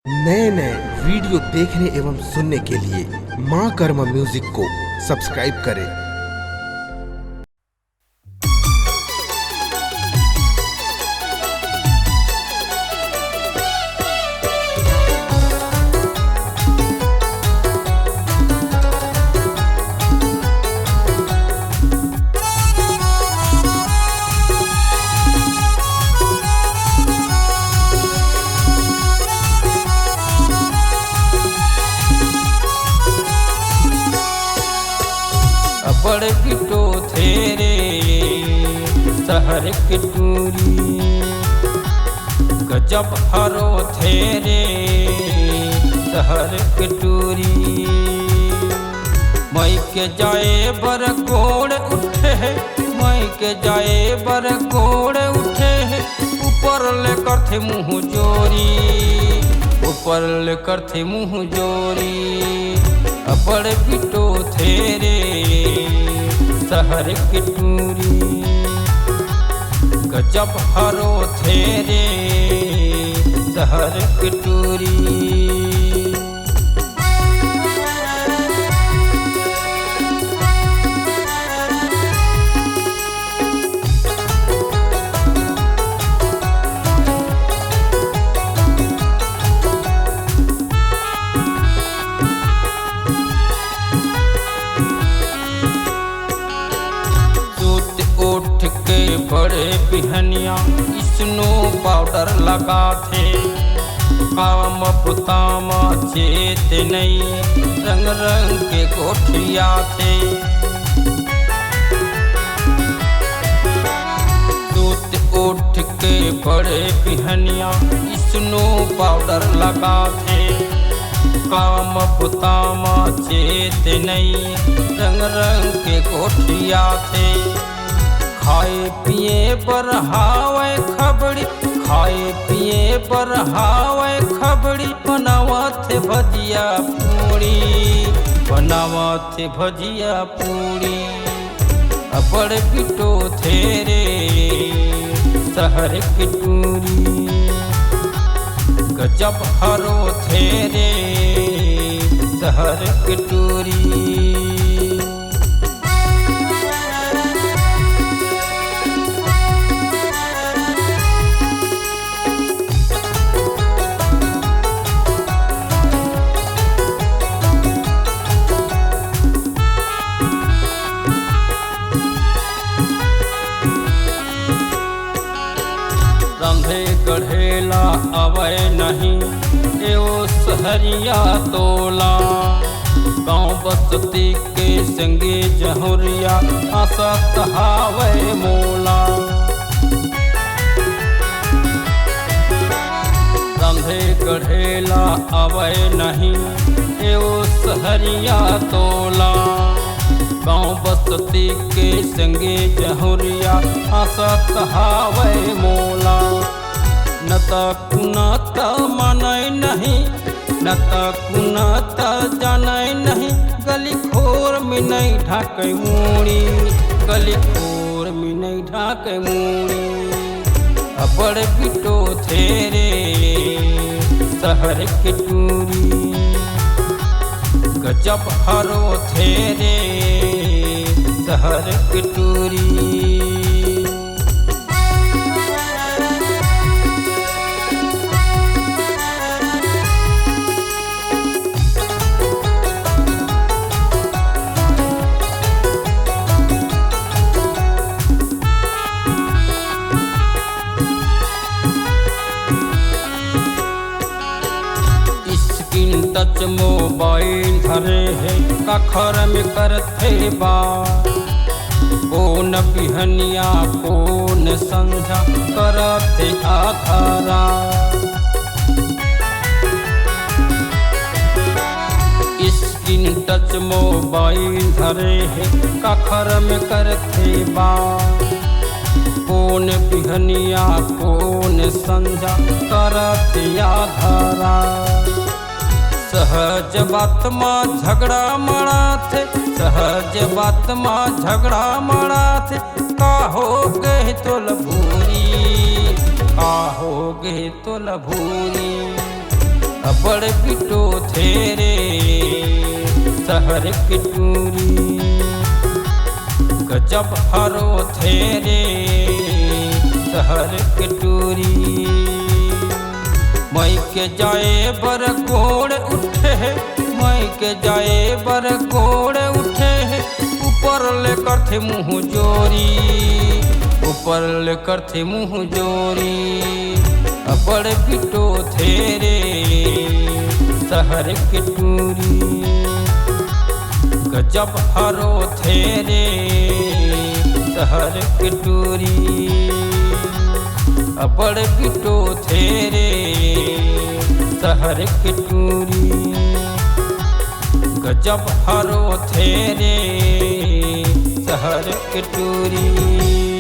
नए नए वीडियो देखने एवं सुनने के लिए माँ कर्मा म्यूजिक को सब्सक्राइब करें। बड़ बिटो थेरे शहर के टूरी गजब हरो थेरे शहर के टूरी मई के जाए बर कोड़ उठे मई के जाए बर कोड़ उठे ऊपर लेकर थे मुँह जोरी ऊपर लेकर थे मुँह जोरी बड़ बिटो थेरे शहर के टूरी गजब हरो थेरे शहर के टूरी उठ के बड़े बिहनिया स्नो पाउडर लगा थे काम पुताम चेत नहीं रंग रंग के गोठिया थे सूत उठ के बड़े बिहनिया स्नो पाउडर लगा थे काम पुताम चेत नहीं रंग रंग के गोठिया थे खाए पिए पर हावे खबड़ी खाए पिए पर हावे खबड़ी बनावत भजिया पूरी बनावत भजिया पूरी बड़ बिटो थेरे शहर की टूरी गजब हरो थेरे शहर की टूरी रंधे गढ़ेला अवय नहीं एओ सहरिया तोला गाँव बस्ती के संगे जहुरिया असत हावे मोला रंधे गढ़ेला अवय नहीं एओ सहरिया तोला गाँव बस्ती के संगे जहुरिया हंसत हावे मोला न कुनत मानय नहीं न कुनत जानय नहीं गली खोर में नहीं ढाकै मूड़ी गली खोर में नहीं ढाकै मूड़ी बड़ बिटो थेरे शहर के टूरी गजब हरो थेरे शहर की टूरी टच मोबाइल धरे है कखर में करते बात कौन बिहनिया कौन संझा करते आधारा स्क्रीन टच मोबाइल धरे है कखर में करते बात कौन बिहनिया कौन संझा करते आधारा सहज बात माँ झगड़ा मड़ा थे सहज बात माँ झगड़ा मड़ा थे का हो गए तो लभूरी का हो गए तो लभूरी बड़ बिटो थे रे शहर के टूरी। गजब हरो थे रे शहर के टूरी। मई के जाए बर गोड़ उठे, मई के जाए बर गोड़ उठे, ऊपर लेकर थे मुँह जोरी, ऊपर लेकर थे मुँह जोरी। बड़ बिटो थे रे शहर के टूरी। गजब हरो थे रे शहर के टूरी। बड़ बिटो थे रे शहर के टूरी। गजब हरो थे रे शहर के टूरी।